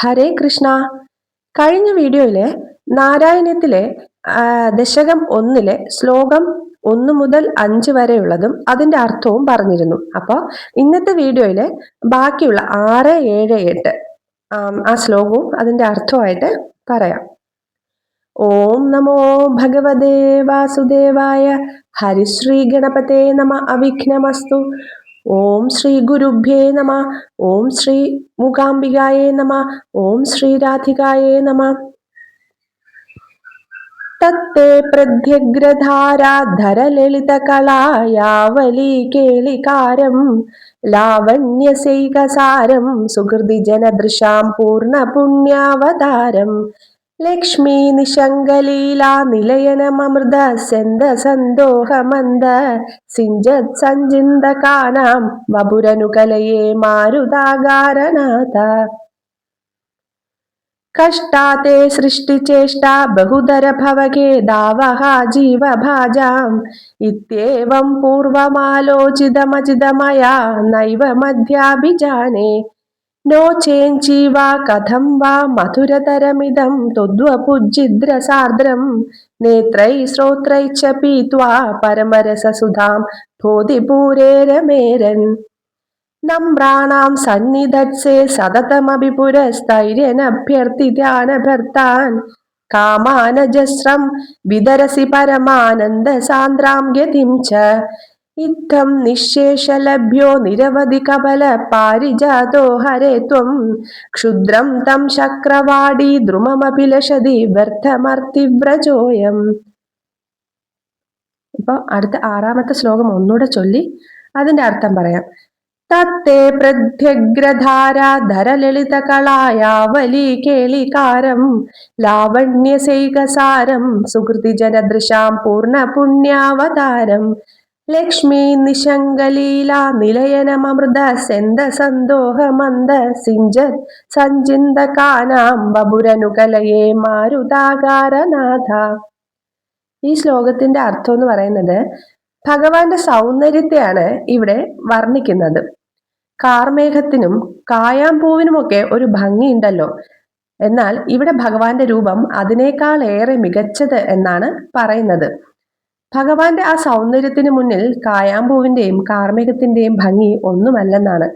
ഹരേ കൃഷ്ണ. കഴിഞ്ഞ വീഡിയോയിലെ നാരായണത്തിലെ ദശകം 1 ശ്ലോകം 1 മുതൽ 5 വരെയുള്ളതും അതിന്റെ അർത്ഥവും പറഞ്ഞിരുന്നു. അപ്പോൾ ഇന്നത്തെ വീഡിയോയിലെ ബാക്കിയുള്ള 6, 7, 8 ആ ശ്ലോകവും അതിന്റെ അർത്ഥവുമായിട്ട് പറയാം. ഓം നമോ ഭഗവതേ വാസുദേവായ. ഹരിശ്രീ ഗണപതേ നമ. അവിഘ്നമസ്തു. ഓം ശ്രീ ഗുരുഭ്യേ നമ. ഓം ശ്രീ മൂകാംബികായേ നമ. ഓം ശ്രീ രാധികായേ നമ. തത്തേ പ്രത്യഗ്രധാരാധരലളിതകലായാവലീ കേളികാരം ലാവണ്യസൈകസാരം സുഹൃതി ജനദൃശാം പൂർണ്ണപുണ്യാവതാരം ലക്ഷ്മീ നിശങ്കലീലാ നിലയനമൃത സെന്ദ സന്തോഹമന്ദ സിഞ്ചത് സഞ്ചിന്തകാനാം വപുരനുകലയേ മാരുതാകാരനാഥ. കഷ്ടാതേ സൃഷ്ടിചേഷ്ടാ ബഹുധര ഭവഖേദാവഹ ജീവഭാജാം ഇത്യേവം പൂർവമാലോചിതമജിതമയാ നൈവ മധ്യാഭിജാനേ. നോ ചേഞ്ചീവാ കഥം വാ മധുരതരമിദം ത്വദ്വപുജിദ്രസാർദ്രം നേത്രൈ ശ്രോത്രൈ ച പീത്വാ പരമരസസുധാം ഭോധിപൂരേരമേരൻ. നമ്രാണാം സന്നിധത്സേ സതതമപി പുരസ്ഥൈര്യനഭ്യർത്ഥിത്യാനഭർത്താൻ കാമാനജസ്രം വിതരസി പരമാനന്ദ സാന്ദ്രാം ഗതിം ച. ഇത്തം നിശേഷലഭ്യോ നിരവധി കപല പാരിജാതോ ഹരേ ത്വം ക്ഷുദ്രം തം ശക്രവാടി ദ്രുമമപി ലശതി വ്യർത്ഥമർത്തിവ്രജോയം. ഇപ്പൊ അടുത്ത 6ാമത്തെ ശ്ലോകം ഒന്നുകൂടെ ചൊല്ലി അതിന്റെ അർത്ഥം പറയാം. തത്തേ പ്രത്യഗ്രധാരാധരലളിതകലായാവലീ കേളികാരം ലാവണ്യസൈകസാരം സുഹൃതി ജനദൃശാം പൂർണ്ണപുണ്യാവതാരം ലക്ഷ്മീ നിശങ്കലീലാ നിലയനമൃത സെന്ദ സന്തോഹമന്ദ സിഞ്ചത് സഞ്ചിന്തകാനാം വപുരനുകലയേ മാരുതാകാരനാഥ. ഈ ശ്ലോകത്തിന്റെ അർത്ഥം എന്ന് പറയുന്നത് ഭഗവാന്റെ സൗന്ദര്യത്തെയാണ് ഇവിടെ വർണ്ണിക്കുന്നത്. കാർമേഘത്തിനും കായാമ്പൂവിനുമൊക്കെ ഒരു ഭംഗിയുണ്ടല്ലോ, എന്നാൽ ഇവിടെ ഭഗവാന്റെ രൂപം അതിനേക്കാൾ ഏറെ മികച്ചത് എന്നാണ് പറയുന്നത്. ഭഗവാന്റെ ആ സൗന്ദര്യത്തിന് മുന്നിൽ കായാമ്പൂവിന്റെയും കാർമേഘത്തിന്റെയും ഭംഗി ഒന്നുമല്ലെന്നാണ്.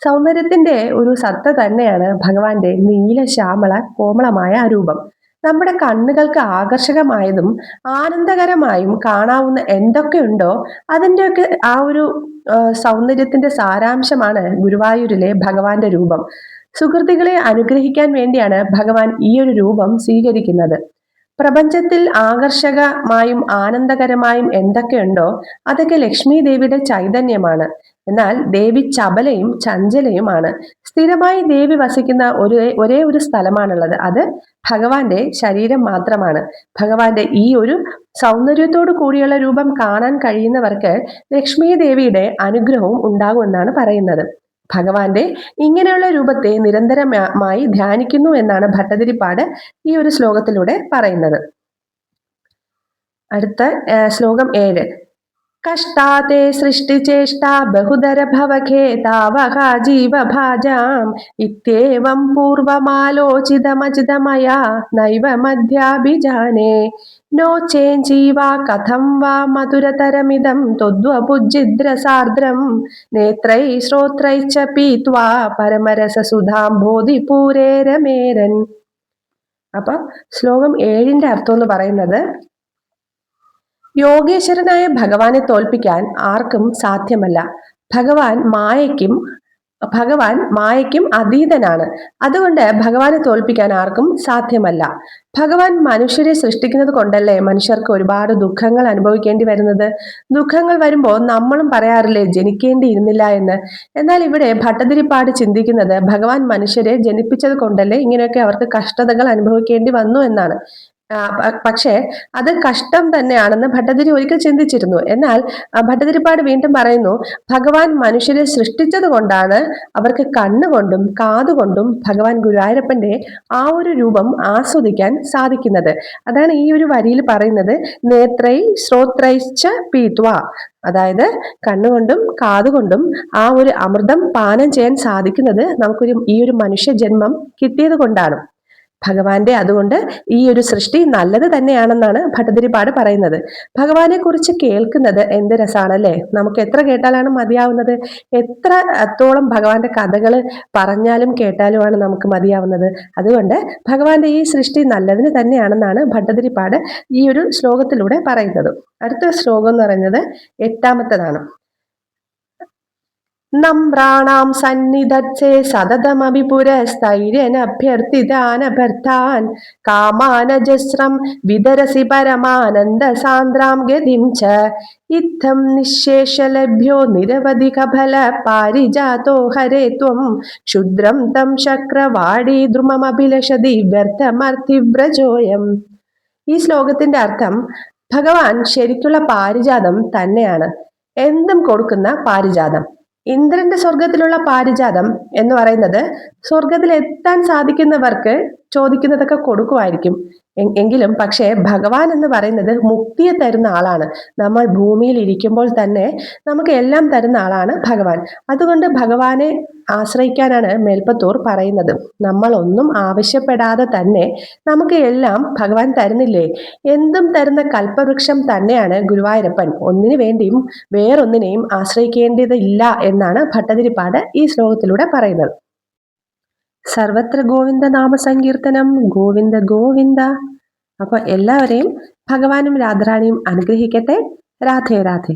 സൗന്ദര്യത്തിന്റെ ഒരു സത്ത തന്നെയാണ് ഭഗവാന്റെ നീലശ്യാമള കോമളമായ ആ രൂപം. നമ്മുടെ കണ്ണുകൾക്ക് ആകർഷകമായതും ആനന്ദകരമായും കാണാവുന്ന എന്തൊക്കെയുണ്ടോ അതിൻ്റെയൊക്കെ ആ ഒരു സൗന്ദര്യത്തിന്റെ സാരാംശമാണ് ഗുരുവായൂരിലെ ഭഗവാന്റെ രൂപം. സുഹൃത്തുക്കളെ അനുഗ്രഹിക്കാൻ വേണ്ടിയാണ് ഭഗവാൻ ഈ ഒരു രൂപം സ്വീകരിക്കുന്നത്. പ്രപഞ്ചത്തിൽ ആകർഷകമായും ആനന്ദകരമായും എന്തൊക്കെയുണ്ടോ അതൊക്കെ ലക്ഷ്മി ദേവിയുടെ ചൈതന്യമാണ്. എന്നാൽ ദേവി ചപലയും ചഞ്ചലയുമാണ്. സ്ഥിരമായി ദേവി വസിക്കുന്ന ഒരേ ഒരു സ്ഥലമാണുള്ളത്, അത് ഭഗവാന്റെ ശരീരം മാത്രമാണ്. ഭഗവാന്റെ ഈ ഒരു സൗന്ദര്യത്തോടു കൂടിയുള്ള രൂപം കാണാൻ കഴിയുന്നവർക്ക് ലക്ഷ്മി ദേവിയുടെ അനുഗ്രഹവും ഉണ്ടാകുമെന്നാണ് പറയുന്നത്. ഭഗവാന്റെ ഇങ്ങനെയുള്ള രൂപത്തെ നിരന്തരമായി ധ്യാനിക്കുന്നു എന്നാണ് ഭട്ടതിരിപ്പാട് ഈ ഒരു ശ്ലോകത്തിലൂടെ പറയുന്നത്. അടുത്ത ശ്ലോകം 7. കഷ്ടാതേ സൃഷ്ടിചേഷ്ടാ ബഹുധര ഭവഖേദാവഹ ജീവഭാജാം ഇത്യേവം പൂർവമാലോചിതമജിതമയാ നൈവ മധ്യാഭിജാനേ. നോ ചേഞ്ചീവാ കഥം വാ മധുരതരമിദം ത്വദ്വപുജിദ്രസാർദ്രം നേത്രൈ ശ്രോത്രൈ ച പീത്വാ പരമരസസുധാം ബോധിപൂരേരമേരൻ. അപ്പൊ ശ്ലോകം 7ന്റെ അർത്ഥം എന്ന് പറയുന്നത്, യോഗേശ്വരനായ ഭഗവാനെ തോൽപ്പിക്കാൻ ആർക്കും സാധ്യമല്ല. ഭഗവാൻ മായയ്ക്കും അതീതനാണ്. അതുകൊണ്ട് ഭഗവാനെ തോൽപ്പിക്കാൻ ആർക്കും സാധ്യമല്ല. ഭഗവാൻ മനുഷ്യരെ സൃഷ്ടിക്കുന്നത് കൊണ്ടല്ലേ മനുഷ്യർക്ക് ഒരുപാട് ദുഃഖങ്ങൾ അനുഭവിക്കേണ്ടി വരുന്നത്. ദുഃഖങ്ങൾ വരുമ്പോൾ നമ്മളും പറയാറില്ലേ ജനിക്കേണ്ടിയിരുന്നില്ല എന്ന്. എന്നാൽ ഇവിടെ ഭട്ടതിരിപ്പാട് ചിന്തിക്കുന്നത് ഭഗവാൻ മനുഷ്യരെ ജനിപ്പിച്ചത് കൊണ്ടല്ലേ ഇങ്ങനെയൊക്കെ അവർക്ക് കഷ്ടതകൾ അനുഭവിക്കേണ്ടി വന്നു എന്നാണ്. പക്ഷേ അത് കഷ്ടം തന്നെയാണെന്ന് ഭട്ടതിരി ഒരിക്കൽ ചിന്തിച്ചിരുന്നു. എന്നാൽ ഭട്ടതിരിപ്പാട് വീണ്ടും പറയുന്നു, ഭഗവാൻ മനുഷ്യരെ സൃഷ്ടിച്ചത് കൊണ്ടാണ് അവർക്ക് കണ്ണുകൊണ്ടും കാതുകൊണ്ടും ഭഗവാൻ ഗുരുവായൂരപ്പന്റെ ആ ഒരു രൂപം ആസ്വദിക്കാൻ സാധിക്കുന്നത്. അതാണ് ഈ ഒരു വരിയിൽ പറയുന്നത്, നേത്രൈ ശ്രോത്രൈശ്ച പീത്വ. അതായത് കണ്ണുകൊണ്ടും കാതുകൊണ്ടും ആ ഒരു അമൃതം പാനം ചെയ്യാൻ സാധിക്കുന്നത് ഈ ഒരു മനുഷ്യ ജന്മം കിട്ടിയത് കൊണ്ടാണ്. ഭഗവാന്റെ അതുകൊണ്ട് ഈ ഒരു സൃഷ്ടി നല്ലത് തന്നെയാണെന്നാണ് ഭട്ടതിരിപ്പാട് പറയുന്നത്. ഭഗവാനെ കുറിച്ച് കേൾക്കുന്നത് എന്ത് രസാണല്ലേ? നമുക്ക് എത്ര കേട്ടാലാണ് മതിയാവുന്നത്? എത്ര അത്തോളം ഭഗവാന്റെ കഥകൾ പറഞ്ഞാലും കേട്ടാലുമാണ് നമുക്ക് മതിയാവുന്നത്. അതുകൊണ്ട് ഭഗവാന്റെ ഈ സൃഷ്ടി നല്ലതിന് തന്നെയാണെന്നാണ് ഭട്ടതിരിപ്പാട് ഈ ഒരു ശ്ലോകത്തിലൂടെ പറയുന്നത്. അടുത്ത ശ്ലോകം എന്ന് പറയുന്നത് 8-ാമത്തേതാണ്. നമ്രാണാം സന്നിധത്സേ സതതമപി പുരസ്ഥൈര്യനഭ്യർത്ഥിതാനഭർത്ഥാൻ കാമാനജസ്രം വിതരസി പരമാനന്ദ സാന്ദ്രാം ഗതിം ച ഇത്തം നിശേഷലഭ്യോ നിരവധിക ഫല പാരിജാതോ ഹരേ ത്വം ക്ഷുദ്രം തം ശക്രവാടി ദ്രുമമഭിലഷതി വ്യർത്ഥമർത്ഥിവ്രജോയം. ഈ ശ്ലോകത്തിന്റെ അർത്ഥം, ഭഗവാൻ ശരിക്കുള്ള പാരിജാതം തന്നെയാണ്, എന്തും കൊടുക്കുന്ന പാരിജാതം. ഇന്ദ്രന്റെ സ്വർഗത്തിലുള്ള പാരിജാതം എന്ന് പറയുന്നത് സ്വർഗത്തിൽ എത്താൻ സാധിക്കുന്നവർക്ക് ചോദിക്കുന്നതൊക്കെ കൊടുക്കുമായിരിക്കും. എങ്കിലും പക്ഷേ ഭഗവാൻ എന്ന് പറയുന്നത് മുക്തിയെ തരുന്ന ആളാണ്. നമ്മൾ ഭൂമിയിൽ ഇരിക്കുമ്പോൾ തന്നെ നമുക്ക് എല്ലാം തരുന്ന ആളാണ് ഭഗവാൻ. അതുകൊണ്ട് ഭഗവാനെ ആശ്രയിക്കാനാണ് മേൽപ്പത്തൂർ പറയുന്നത്. നമ്മൾ ഒന്നും ആവശ്യപ്പെടാതെ തന്നെ നമുക്ക് എല്ലാം ഭഗവാൻ തരുന്നില്ലേ? എന്തും തരുന്ന കൽപ്പവൃക്ഷം തന്നെയാണ് ഗുരുവായൂരപ്പൻ. ഒന്നിനു വേണ്ടിയും വേറൊന്നിനെയും ആശ്രയിക്കേണ്ടതില്ല എന്നാണ് ഭട്ടതിരിപ്പാട് ഈ ശ്ലോകത്തിലൂടെ പറയുന്നത്. സർവത്ര ഗോവിന്ദ നാമ സങ്കീർത്തനം, ഗോവിന്ദ ഗോവിന്ദ. അപ്പൊ എല്ലാവരെയും ഭഗവാനും രാധാറാണിയും അനുഗ്രഹിക്കട്ടെ. രാധേ രാധേ.